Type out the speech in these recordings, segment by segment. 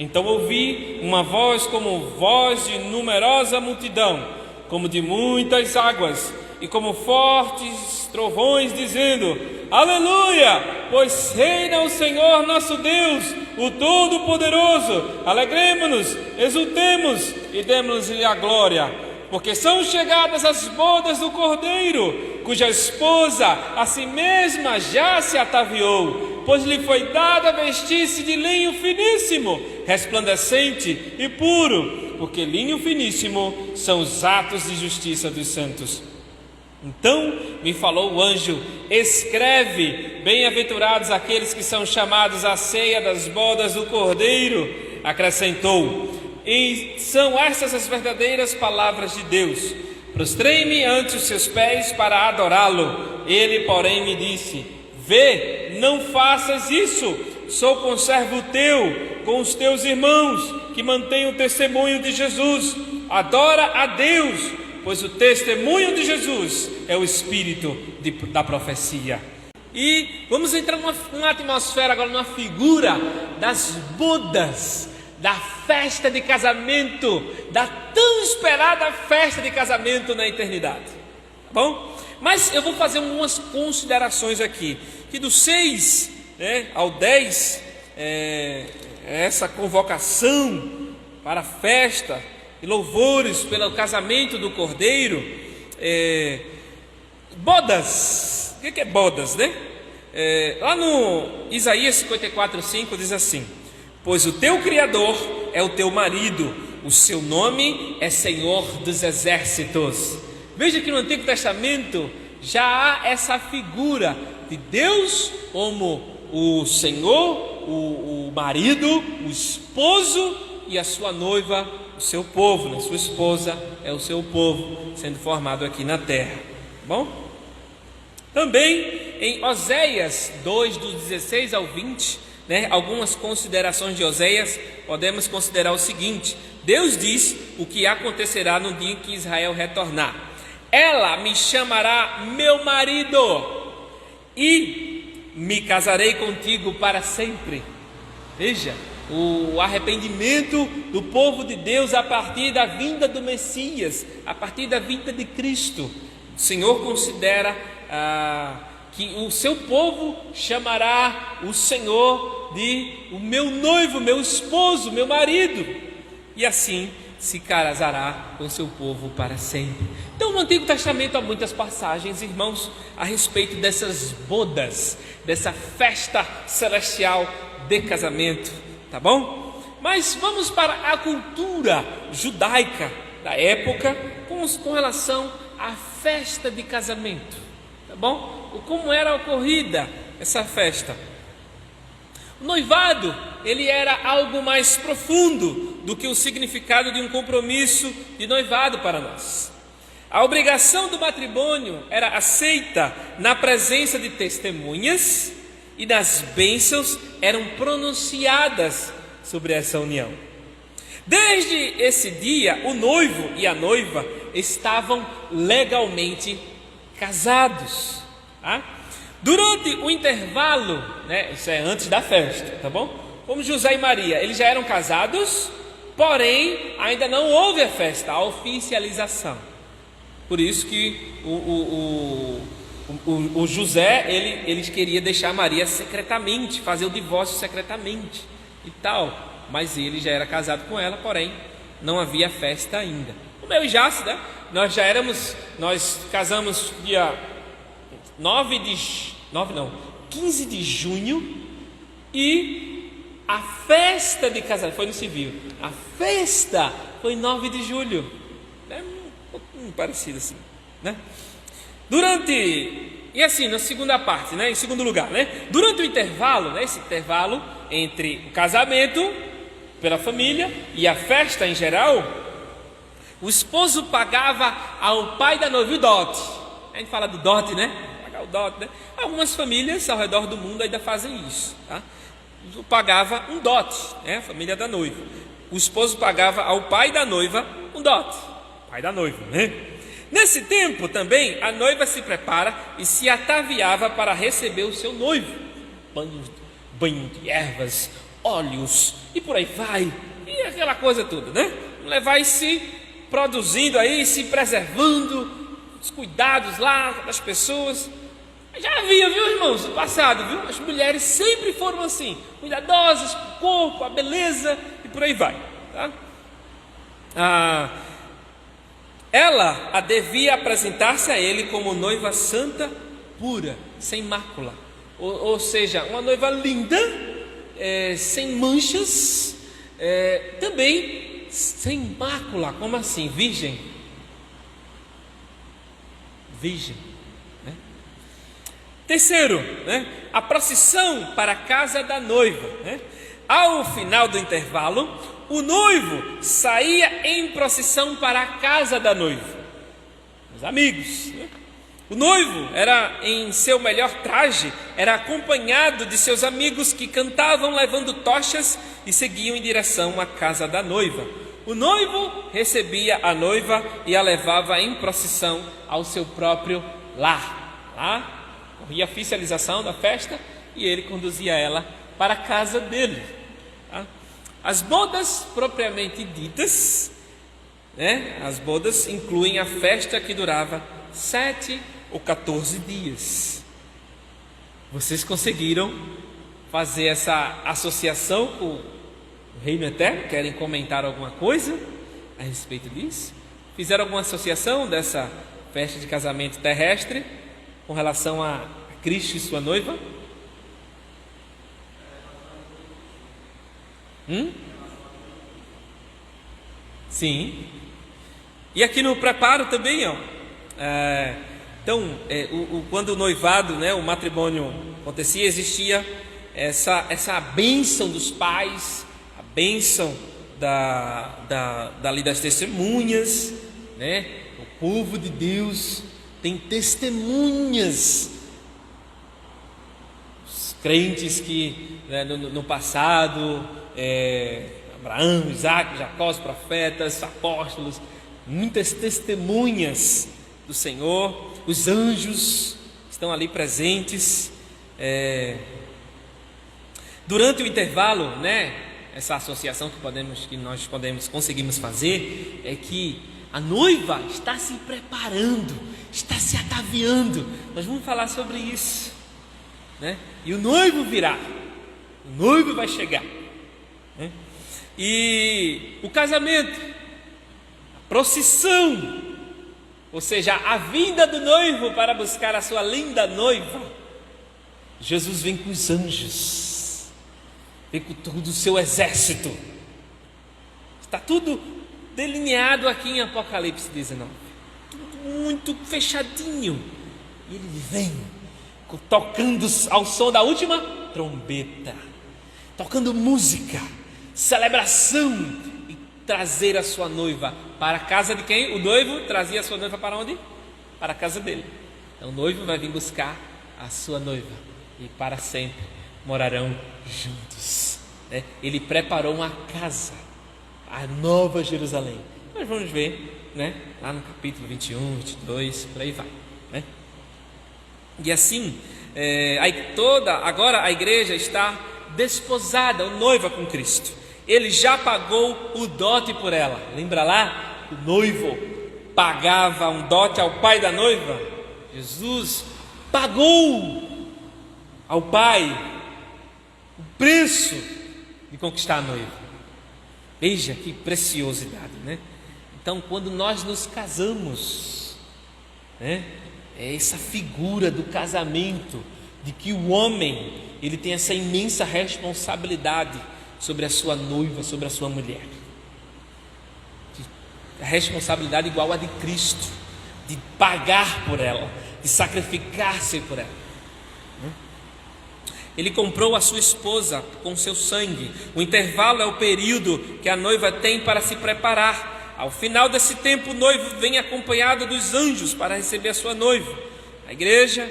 Então ouvi uma voz como voz de numerosa multidão, como de muitas águas, e como fortes trovões, dizendo: Aleluia! Pois reina o Senhor nosso Deus, o Todo-Poderoso. Alegremo-nos, exultemos e demos-lhe a glória, porque são chegadas as bodas do Cordeiro, cuja esposa a si mesma já se ataviou, pois lhe foi dada vestir-se de linho finíssimo, resplandecente e puro, porque linho finíssimo são os atos de justiça dos santos. Então me falou o anjo: escreve, bem-aventurados aqueles que são chamados à ceia das bodas do Cordeiro. Acrescentou: e são estas as verdadeiras palavras de Deus. Prostrei-me ante os seus pés para adorá-lo. Ele, porém, me disse: vê, não faças isso. Sou conservo teu com os teus irmãos que mantêm o testemunho de Jesus. Adora a Deus, pois o testemunho de Jesus é o espírito da profecia. E vamos entrar numa atmosfera agora, numa figura das bodas, da festa de casamento, da tão esperada festa de casamento na eternidade. Tá bom? Mas eu vou fazer algumas considerações aqui, que do 6 ao 10, essa convocação para a festa e louvores pelo casamento do Cordeiro. Bodas, o que é bodas, né? Lá no Isaías 54:5 diz assim: pois o teu Criador é o teu marido, o seu nome é Senhor dos Exércitos. Veja que no Antigo Testamento já há essa figura de Deus como o Senhor, o marido, o esposo, e a sua noiva, o seu povo, né? Sua esposa é o seu povo sendo formado aqui na terra. Bom? Também em Oséias 2, do 16 ao 20, algumas considerações de Oséias, podemos considerar o seguinte: Deus diz o que acontecerá no dia em que Israel retornar. Ela me chamará meu marido e me casarei contigo para sempre. Veja, o arrependimento do povo de Deus a partir da vinda do Messias, a partir da vinda de Cristo. O Senhor considera que o seu povo chamará o Senhor de o meu noivo, meu esposo, meu marido, e assim se casará com seu povo para sempre. Então no Antigo Testamento há muitas passagens, irmãos, a respeito dessas bodas, dessa festa celestial de casamento, tá bom? Mas vamos para a cultura judaica da época com relação à festa de casamento, tá bom? Como era ocorrida essa festa? O noivado, ele era algo mais profundo do que o significado de um compromisso de noivado para nós. A obrigação do matrimônio era aceita na presença de testemunhas e das bênçãos eram pronunciadas sobre essa união. Desde esse dia, o noivo e a noiva estavam legalmente casados. Durante o intervalo, isso é antes da festa, tá bom? Como José e Maria, eles já eram casados, porém ainda não houve a festa, a oficialização. Por isso que o José, ele queria deixar Maria secretamente, fazer o divórcio secretamente e tal, mas ele já era casado com ela, porém não havia festa ainda. Como eu e Jace, nós casamos dia 15 de junho, e a festa de casamento foi no civil, a festa foi 9 de julho, um pouquinho parecido assim, E assim, na segunda parte, em segundo lugar, durante o intervalo, esse intervalo entre o casamento pela família e a festa em geral, o esposo pagava ao pai da noiva o dote. A gente fala do dote, pagar o dote, Algumas famílias ao redor do mundo ainda fazem isso, tá? Pagava um dote, a família da noiva. O esposo pagava ao pai da noiva um dote, pai da noiva, Nesse tempo também a noiva se prepara e se ataviava para receber o seu noivo. Banho de ervas, óleos, e por aí vai, e aquela coisa toda, né? Vai se produzindo aí, se preservando, os cuidados lá das pessoas. Já havia, viu, irmãos, no passado, viu? As mulheres sempre foram assim, cuidadosas com o corpo, a beleza, e por aí vai, tá? Ela devia apresentar-se a ele como noiva santa, pura, sem mácula, ou seja, uma noiva linda, sem manchas, também sem mácula. Como assim? Virgem, né? Terceiro, né? A procissão para a casa da noiva, né? Ao final do intervalo, o noivo saía em procissão para a casa da noiva, os amigos, né? O noivo era em seu melhor traje, era acompanhado de seus amigos que cantavam levando tochas e seguiam em direção à casa da noiva. O noivo recebia a noiva e a levava em procissão ao seu próprio lar. Lá corria a oficialização da festa e ele conduzia ela para a casa dele. As bodas propriamente ditas, né? As bodas incluem a festa que durava 7 ou 14 dias. Vocês conseguiram fazer essa associação com o reino eterno? Querem comentar alguma coisa a respeito disso? Fizeram alguma associação dessa festa de casamento terrestre com relação a Cristo e sua noiva? Sim. E aqui no preparo também, ó. Então, quando o noivado, né, o matrimônio acontecia, existia essa bênção dos pais, a bênção das testemunhas, né? O povo de Deus tem testemunhas. Os crentes que, né, no passado, Abraão, Isaac, Jacó, os profetas, apóstolos, muitas testemunhas do Senhor. Os anjos estão ali presentes. Durante o intervalo, né, essa associação que nós conseguimos fazer é que a noiva está se preparando, está se ataviando. Nós vamos falar sobre isso, né? E o noivo virá, o noivo vai chegar, né? E o casamento, a procissão, ou seja, a vinda do noivo para buscar a sua linda noiva. Jesus vem com os anjos, vem com todo o seu exército. Está tudo delineado aqui em Apocalipse 19, tudo muito fechadinho. E ele vem tocando ao som da última trombeta, tocando música, celebração, e trazer a sua noiva para a casa de quem? O noivo trazia a sua noiva para onde? Para a casa dele. Então o noivo vai vir buscar a sua noiva e para sempre morarão juntos, né? Ele preparou uma casa, a nova Jerusalém. Nós vamos ver, né, lá no capítulo 21, 22, por aí vai, né? E assim, agora a igreja está desposada, ou noiva com Cristo. Ele já pagou o dote por ela. Lembra lá? O noivo pagava um dote ao pai da noiva. Jesus pagou ao pai o preço de conquistar a noiva. Veja que preciosidade, né? Então, quando nós nos casamos, né, é essa figura do casamento, de que o homem, ele tem essa imensa responsabilidade sobre a sua noiva, sobre a sua mulher. A responsabilidade igual a de Cristo, de pagar por ela, de sacrificar-se por ela. Ele comprou a sua esposa com seu sangue. O intervalo é o período que a noiva tem para se preparar. Ao final desse tempo, o noivo vem acompanhado dos anjos para receber a sua noiva. A igreja,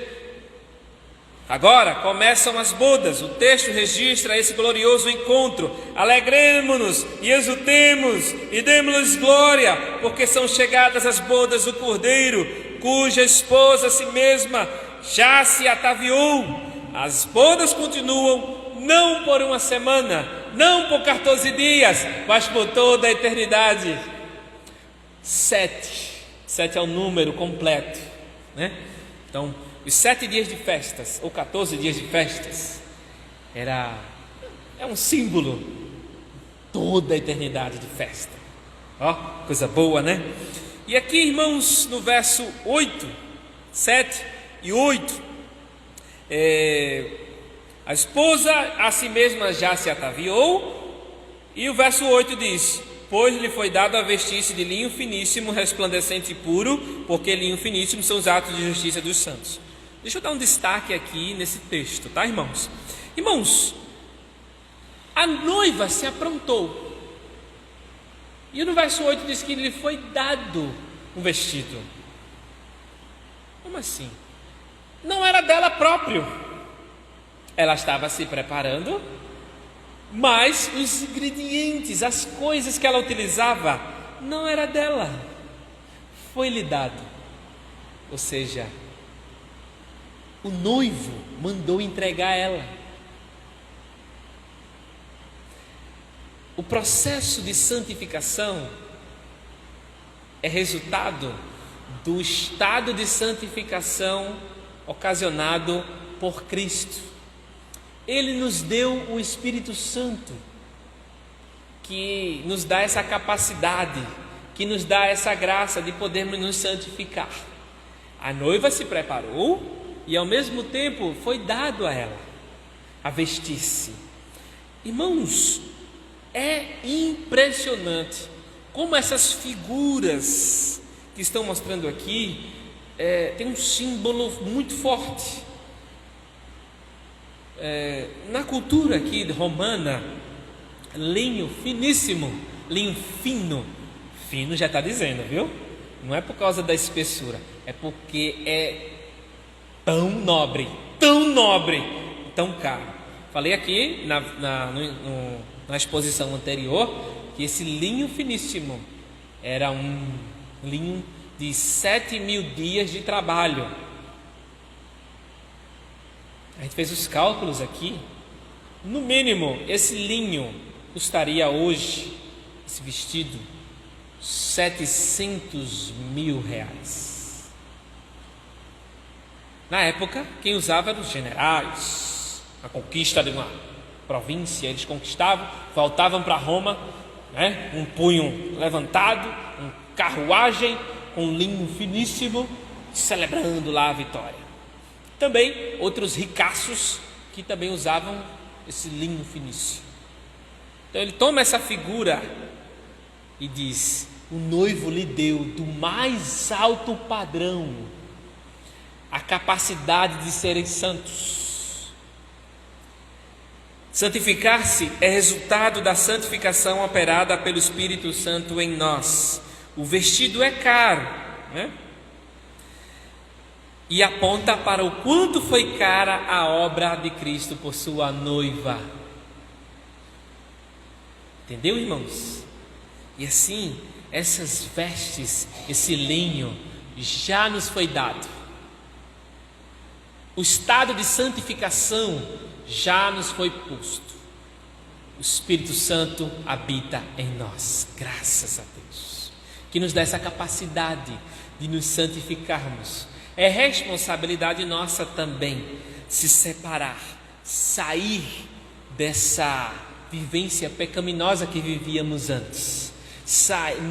agora começam as bodas. O texto registra esse glorioso encontro. Alegremo-nos e exultemos e demos-lhes glória, porque são chegadas as bodas do Cordeiro, cuja esposa a si mesma já se ataviou. As bodas continuam não por uma semana, não por 14 dias, mas por toda a eternidade. 7 é o número completo, né? Então, os 7 dias de festas, ou 14 dias de festas, é um símbolo, toda a eternidade de festa. Ó, coisa boa, né? E aqui, irmãos, no verso 8, 7 e 8, a esposa a si mesma já se ataviou, e o verso 8 diz: pois lhe foi dado a vestir-se de linho finíssimo, resplandecente e puro, porque linho finíssimo são os atos de justiça dos santos. Deixa eu dar um destaque aqui nesse texto, tá, irmãos? Irmãos, a noiva se aprontou, e no verso 8 diz que lhe foi dado um vestido. Como assim? Não era dela próprio. Ela estava se preparando, mas os ingredientes, as coisas que ela utilizava, não era dela. Foi-lhe dado. Ou seja, o noivo mandou entregar ela. O processo de santificação é resultado do estado de santificação ocasionado por Cristo. Ele nos deu o Espírito Santo, que nos dá essa capacidade, que nos dá essa graça de podermos nos santificar. A noiva se preparou e ao mesmo tempo foi dado a ela a vestir-se. Irmãos, é impressionante como essas figuras que estão mostrando aqui tem um símbolo muito forte. Na cultura aqui romana, linho finíssimo, linho fino, fino já está dizendo, viu? Não é por causa da espessura, é porque é tão nobre, tão caro. Falei aqui na exposição anterior que esse linho finíssimo era um linho de 7.000 dias de trabalho. A gente fez os cálculos aqui. No mínimo, esse linho custaria hoje, esse vestido, 700 mil reais. Na época, quem usava eram os generais. A conquista de uma província, eles conquistavam, voltavam para Roma, né? Um punho levantado, uma carruagem com linho finíssimo, celebrando lá a vitória. Também outros ricaços que também usavam esse linho finíssimo. Então ele toma essa figura e diz: o noivo lhe deu do mais alto padrão a capacidade de serem santos. Santificar-se é resultado da santificação operada pelo Espírito Santo em nós. O vestido é caro, né? E aponta para o quanto foi cara a obra de Cristo por sua noiva. Entendeu, irmãos? E assim, essas vestes, esse linho, já nos foi dado. O estado de santificação já nos foi posto. O Espírito Santo habita em nós, graças a Deus, que nos dá essa capacidade de nos santificarmos. É responsabilidade nossa também se separar, sair dessa vivência pecaminosa que vivíamos antes,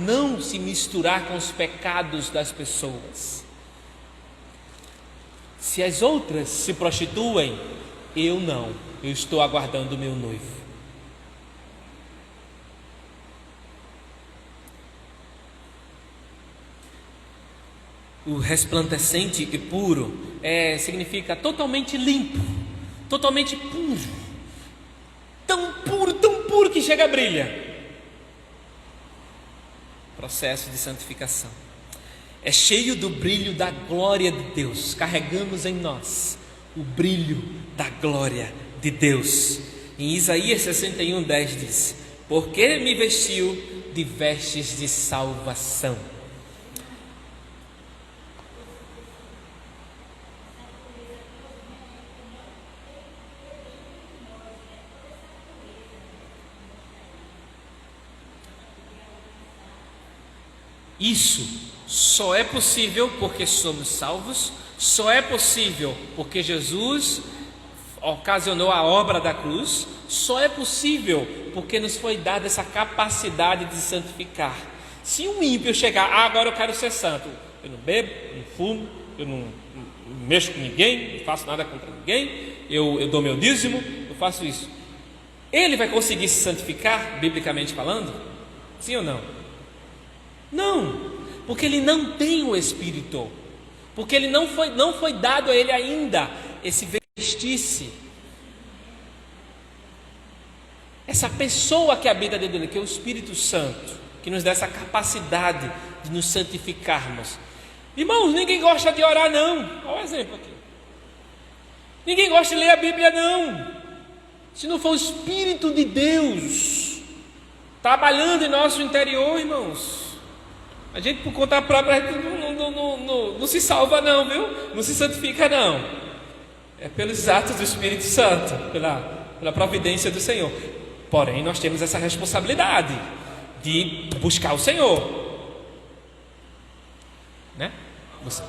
não se misturar com os pecados das pessoas. Se as outras se prostituem, eu não, eu estou aguardando o meu noivo. O resplandecente e puro significa totalmente limpo, totalmente puro, tão puro que chega a brilha. Processo de santificação. É cheio do brilho da glória de Deus. Carregamos em nós o brilho da glória de Deus. Em Isaías 61:10 diz: porque me vestiu de vestes de salvação. Isso só é possível porque somos salvos, só é possível porque Jesus ocasionou a obra da cruz, só é possível porque nos foi dada essa capacidade de santificar. Se um ímpio chegar, agora eu quero ser santo, eu não bebo, não fumo, eu não mexo com ninguém, não faço nada contra ninguém, eu dou meu dízimo, eu faço isso, ele vai conseguir se santificar, biblicamente falando? Sim ou não? Não, porque ele não tem o Espírito, porque ele não foi dado a ele ainda esse vestir-se, essa pessoa que habita dentro dele, que é o Espírito Santo, que nos dá essa capacidade de nos santificarmos. Irmãos, ninguém gosta de orar não. Olha o exemplo aqui. Ninguém gosta de ler a Bíblia não. Se não for o Espírito de Deus trabalhando em nosso interior, irmãos, a gente por conta própria não se salva não, viu? Não se santifica não. É pelos atos do Espírito Santo, pela providência do Senhor. Porém, nós temos essa responsabilidade de buscar o Senhor, né? Você.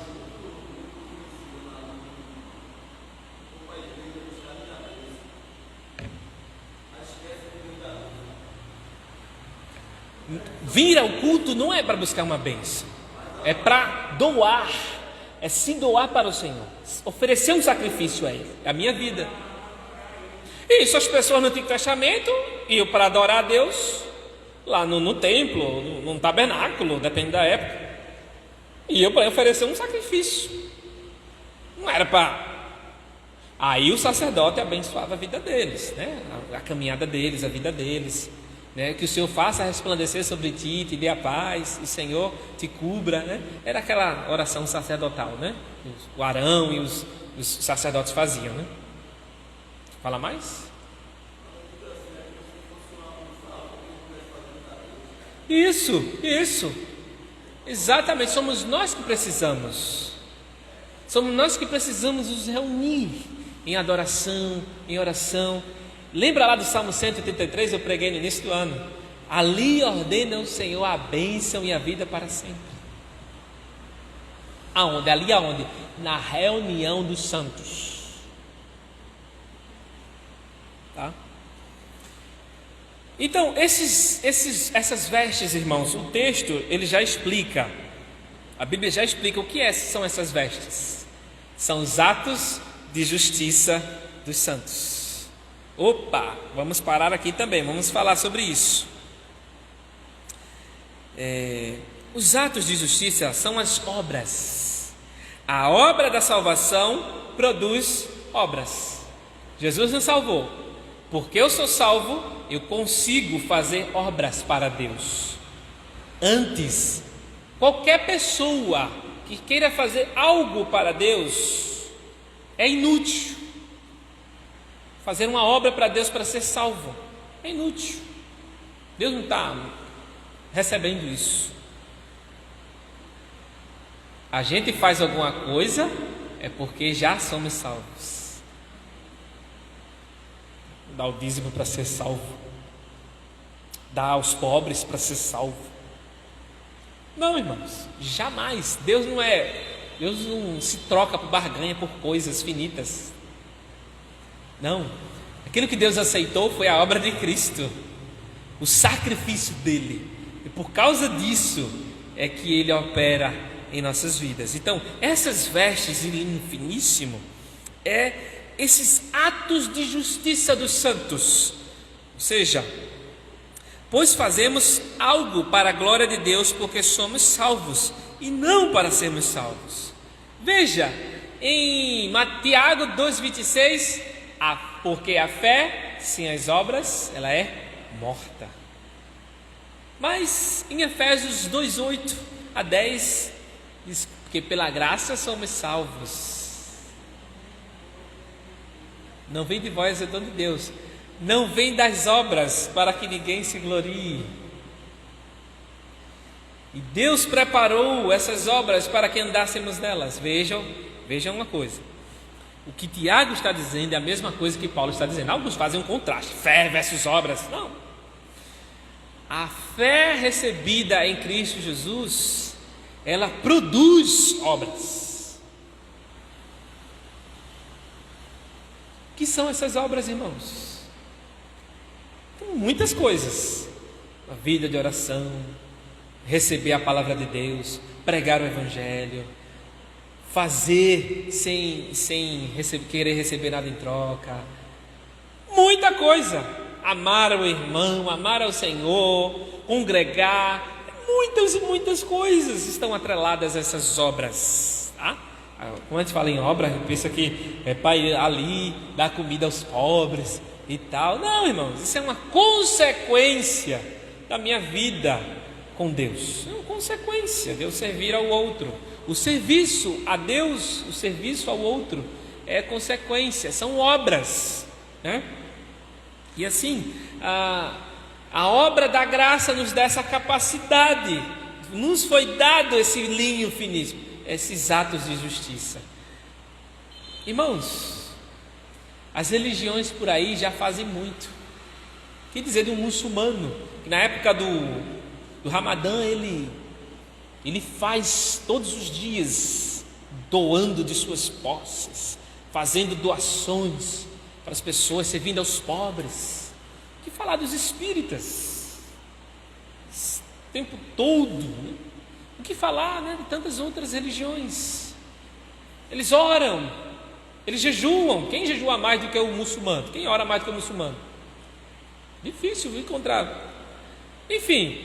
Vir ao culto não é para buscar uma bênção, é para doar, é se doar para o Senhor, oferecer um sacrifício a Ele, é a minha vida. Isso, as pessoas no Antigo Testamento iam para adorar a Deus lá no templo, no tabernáculo, depende da época, iam para oferecer um sacrifício, não era para... Aí o sacerdote abençoava a vida deles, né? A caminhada deles, a vida deles, né? Que o Senhor faça resplandecer sobre ti, te dê a paz, e o Senhor te cubra, né? Era aquela oração sacerdotal, né? O Arão e os sacerdotes faziam, né? Fala mais? Isso. Exatamente, somos nós que precisamos. Somos nós que precisamos nos reunir em adoração, em oração. Lembra lá do Salmo 183, eu preguei no início do ano. Ali ordena o Senhor a bênção e a vida para sempre. Aonde? Ali aonde? Na reunião dos santos. Tá? Então, essas vestes, irmãos, o texto ele já explica, a Bíblia já explica o que são essas vestes. São os atos de justiça dos santos. Opa, vamos parar aqui também, vamos falar sobre isso. Os atos de justiça são as obras. A obra da salvação produz obras. Jesus nos salvou. Porque eu sou salvo, eu consigo fazer obras para Deus. Antes, qualquer pessoa que queira fazer algo para Deus é inútil. Fazer uma obra para Deus para ser salvo é inútil. Deus não está recebendo isso. A gente faz alguma coisa é porque já somos salvos. Dá o dízimo para ser salvo, dá aos pobres para ser salvo. Não, irmãos, jamais. Deus não se troca por barganha, por coisas finitas. Não, aquilo que Deus aceitou foi a obra de Cristo, o sacrifício dele, e por causa disso é que ele opera em nossas vidas. Então, essas vestes em linho finíssimo esses atos de justiça dos santos, ou seja, pois fazemos algo para a glória de Deus, porque somos salvos e não para sermos salvos. Veja em Tiago 2,26, porque a fé sem as obras ela é morta. Mas em Efésios 2:8 a 10 diz que pela graça somos salvos. Não vem de vós, é dom de Deus. Não vem das obras, para que ninguém se glorie. E Deus preparou essas obras para que andássemos nelas. Vejam uma coisa. O que Tiago está dizendo é a mesma coisa que Paulo está dizendo. Alguns fazem um contraste, fé versus obras. Não. a fé recebida em Cristo Jesus, ela produz obras. O que são essas obras, irmãos? Muitas coisas: a vida de oração, receber a palavra de Deus, pregar o Evangelho, fazer sem querer receber nada em troca, muita coisa, amar o irmão, amar ao Senhor, congregar, muitas e muitas coisas estão atreladas a essas obras, tá? Quando a gente fala em obra, pensa que é para ir ali dar comida aos pobres e tal. Não, irmãos, isso é uma consequência da minha vida com Deus. É uma consequência de eu servir ao outro. O serviço a Deus, o serviço ao outro é consequência, são obras, né? E assim, a obra da graça nos dá essa capacidade, nos foi dado esse linho finíssimo, esses atos de justiça. Irmãos, as religiões por aí já fazem muito. O que dizer de um muçulmano que na época do Ramadã ele faz todos os dias, doando de suas posses, fazendo doações para as pessoas, servindo aos pobres. O que falar dos espíritas? O tempo todo, né? O que falar, né, de tantas outras religiões? Eles oram, eles jejuam. Quem jejua mais do que o muçulmano? Quem ora mais do que o muçulmano? Difícil encontrar. Enfim,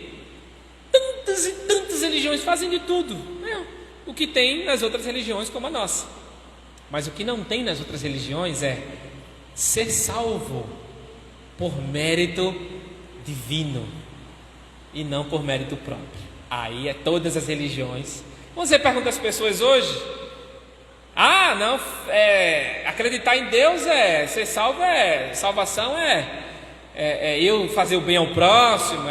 tantas e tantas religiões fazem de tudo, né? O que tem nas outras religiões como a nossa. Mas o que não tem nas outras religiões é ser salvo por mérito divino e não por mérito próprio. Aí é todas as religiões. Quando você pergunta às pessoas hoje: não, acreditar em Deus ser salvo, salvação é eu fazer o bem ao próximo,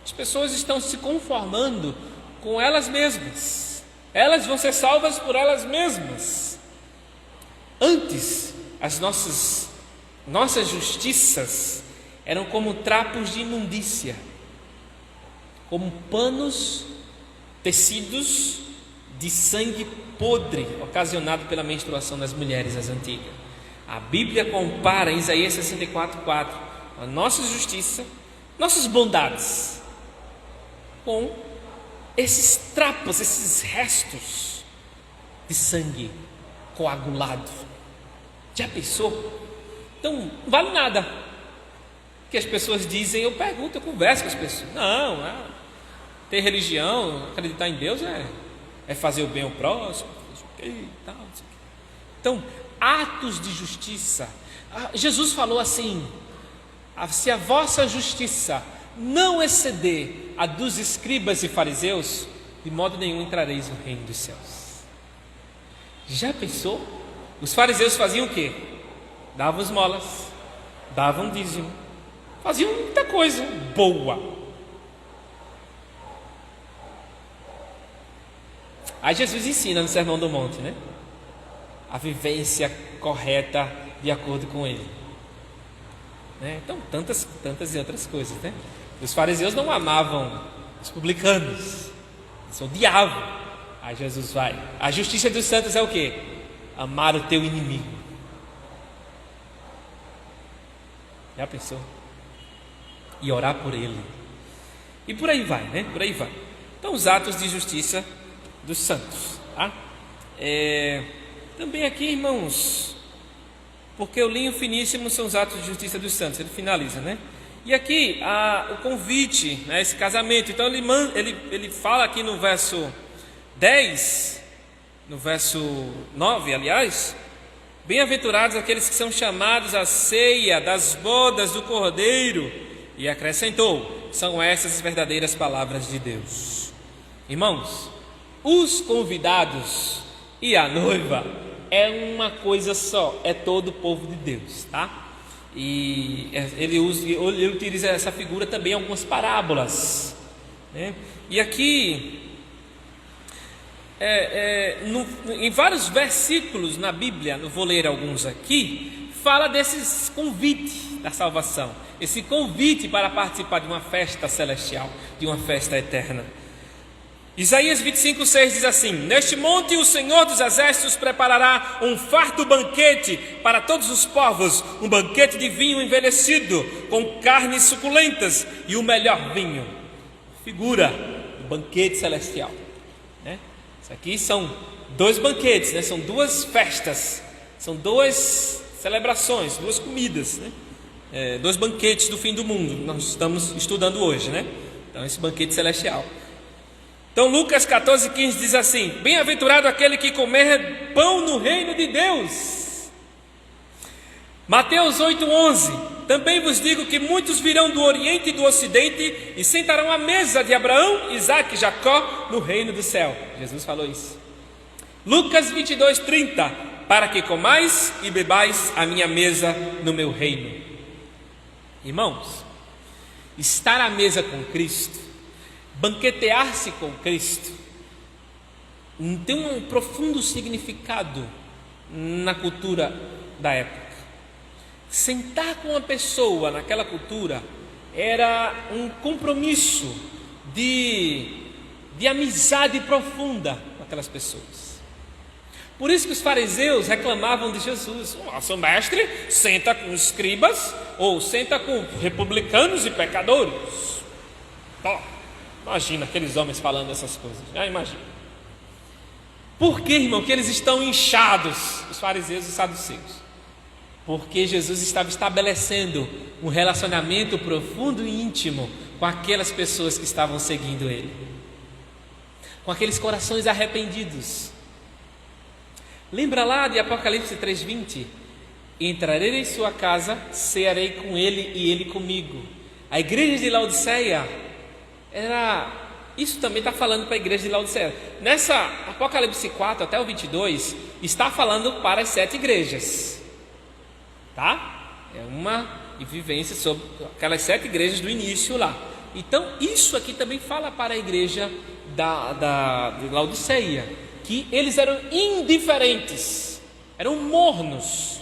As pessoas estão se conformando com elas mesmas. Elas vão ser salvas por elas mesmas. Antes, as nossas justiças eram como trapos de imundícia, como panos tecidos de sangue podre ocasionado pela menstruação das mulheres das antigas. A Bíblia compara em Isaías 64:4 a nossa justiça, nossas bondades, com esses trapos, esses restos de sangue coagulado. Já pensou? Então não vale nada que as pessoas dizem. Eu pergunto, eu converso com as pessoas. Ter religião, acreditar em Deus é fazer o bem ao próximo, Então, atos de justiça. Jesus falou assim: se a vossa justiça não exceder a dos escribas e fariseus, de modo nenhum entrareis no reino dos céus. Já pensou? Os fariseus faziam o quê? Davam esmolas, davam dízimo, faziam muita coisa boa. Aí Jesus ensina no Sermão do Monte, né? A vivência correta de acordo com ele, né? Então, tantas e outras coisas, né? Os fariseus não amavam os publicanos, eles odiavam. Aí Jesus vai. A justiça dos santos é o quê? Amar o teu inimigo. Já pensou? E orar por ele. E por aí vai, né? Por aí vai. Então, os atos de justiça dos santos, tá? Também aqui, irmãos, porque o linho finíssimo são os atos de justiça dos santos. Ele finaliza, né? E aqui o convite, né, esse casamento. Então ele fala aqui no verso 10, no verso 9, aliás: bem-aventurados aqueles que são chamados à ceia das bodas do Cordeiro. E acrescentou: são essas as verdadeiras palavras de Deus. Irmãos, os convidados e a noiva é uma coisa só, é todo o povo de Deus, tá? E ele utiliza essa figura também em algumas parábolas, né? E aqui, em vários versículos na Bíblia, não vou ler alguns aqui, fala desses convites, da salvação, esse convite para participar de uma festa celestial, de uma festa eterna. Isaías 25:6 diz assim: neste monte o Senhor dos Exércitos preparará um farto banquete para todos os povos, um banquete de vinho envelhecido, com carnes suculentas e o melhor vinho. Figura do banquete celestial, né? Isso aqui são dois banquetes, né? São duas festas, são duas celebrações, duas comidas, né? Dois banquetes do fim do mundo, nós estamos estudando hoje, né? Então esse banquete celestial. Então Lucas 14:15 diz assim: bem-aventurado aquele que comer pão no reino de Deus. Mateus 8:11: também vos digo que muitos virão do Oriente e do Ocidente e sentarão à mesa de Abraão, Isaque e Jacó no reino do céu. Jesus falou isso. Lucas 22:30: para que comais e bebais a minha mesa no meu reino. Irmãos, estar à mesa com Cristo, banquetear-se com Cristo, tem um profundo significado na cultura da época. Sentar com uma pessoa naquela cultura era um compromisso de amizade profunda com aquelas pessoas. Por isso que os fariseus reclamavam de Jesus: o nosso mestre senta com escribas ou senta com republicanos e pecadores. Imagina aqueles homens falando essas coisas, já imagina. Por que, irmão, que eles estão inchados, os fariseus e os saduceus? Porque Jesus estava estabelecendo um relacionamento profundo e íntimo com aquelas pessoas que estavam seguindo Ele, com aqueles corações arrependidos. Lembra lá de Apocalipse 3:20? Entrarei em sua casa, cearei com ele e ele comigo. A igreja de Laodiceia isso também está falando para a igreja de Laodiceia. Nessa Apocalipse 4 até o 22, está falando para as 7 igrejas, tá? É uma vivência sobre aquelas 7 igrejas do início lá. Então isso aqui também fala para a igreja de Laodiceia, que eles eram indiferentes, eram mornos,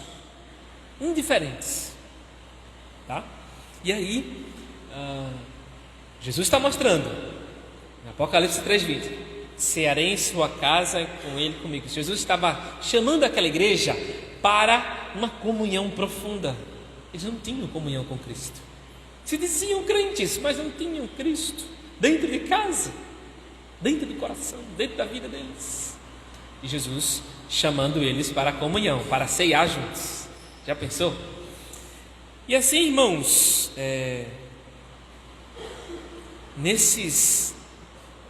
indiferentes, tá? E aí Jesus está mostrando, no Apocalipse 3:20, cearei em sua casa com ele comigo. Jesus estava chamando aquela igreja para uma comunhão profunda. Eles não tinham comunhão com Cristo. Se diziam crentes, mas não tinham Cristo dentro de casa, dentro do coração, dentro da vida deles. E Jesus chamando eles para a comunhão, para ceiar juntos. Já pensou? E assim, irmãos, esses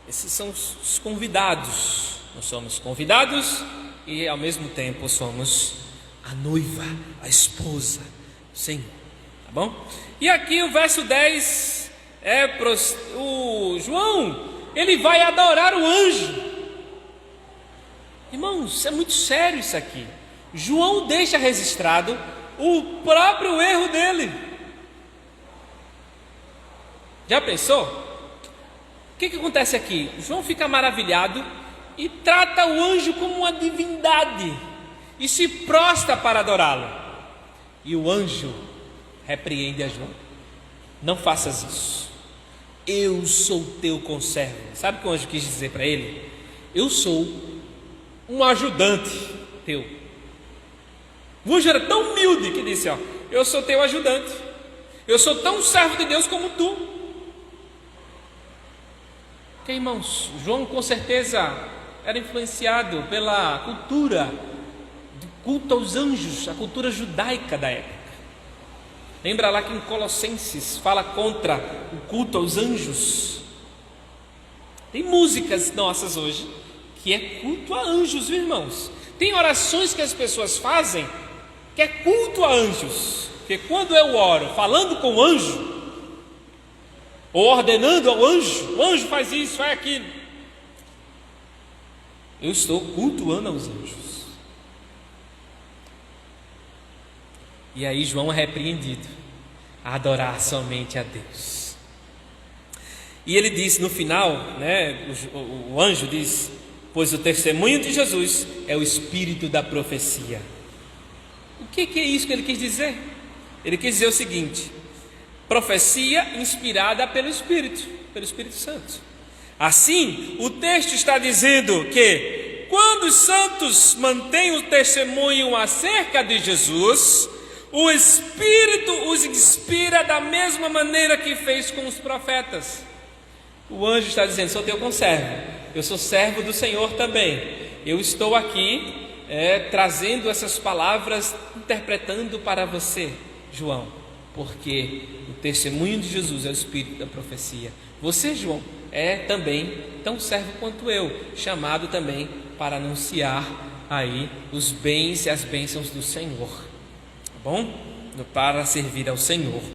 são os convidados. Nós somos convidados e ao mesmo tempo somos a noiva, a esposa do Senhor, tá bom? E aqui o verso 10 o João, ele vai adorar o anjo. Irmãos, é muito sério isso aqui. João deixa registrado o próprio erro dele. Já pensou? O que acontece aqui? João fica maravilhado e trata o anjo como uma divindade e se prostra para adorá-lo. E o anjo repreende a João: não faças isso, eu sou teu conservo. Sabe o que o anjo quis dizer para ele? Eu sou um ajudante teu. O anjo era tão humilde que disse: eu sou teu ajudante, eu sou tão servo de Deus como tu. Ok, irmãos, João com certeza era influenciado pela cultura do culto aos anjos, a cultura judaica da época. Lembra lá que em Colossenses fala contra o culto aos anjos. Tem músicas nossas hoje que é culto a anjos, viu, irmãos? Tem orações que as pessoas fazem que é culto a anjos. Porque quando eu oro falando com o anjo, ou ordenando ao anjo, o anjo faz isso, faz aquilo, eu estou cultuando aos anjos. E aí João é repreendido a adorar somente a Deus. E ele diz no final, né, o anjo diz: pois o testemunho de Jesus é o espírito da profecia. O que é isso que ele quis dizer? Ele quis dizer o seguinte: profecia inspirada pelo Espírito Santo. Assim, o texto está dizendo que quando os santos mantêm o testemunho acerca de Jesus, o Espírito os inspira da mesma maneira que fez com os profetas. O anjo está dizendo: sou teu conservo, eu sou servo do Senhor também. Eu estou aqui trazendo essas palavras, interpretando para você, João, porque o testemunho de Jesus é o espírito da profecia. Você, João, é também tão servo quanto eu, chamado também para anunciar aí os bens e as bênçãos do Senhor, tá bom? Para servir ao Senhor.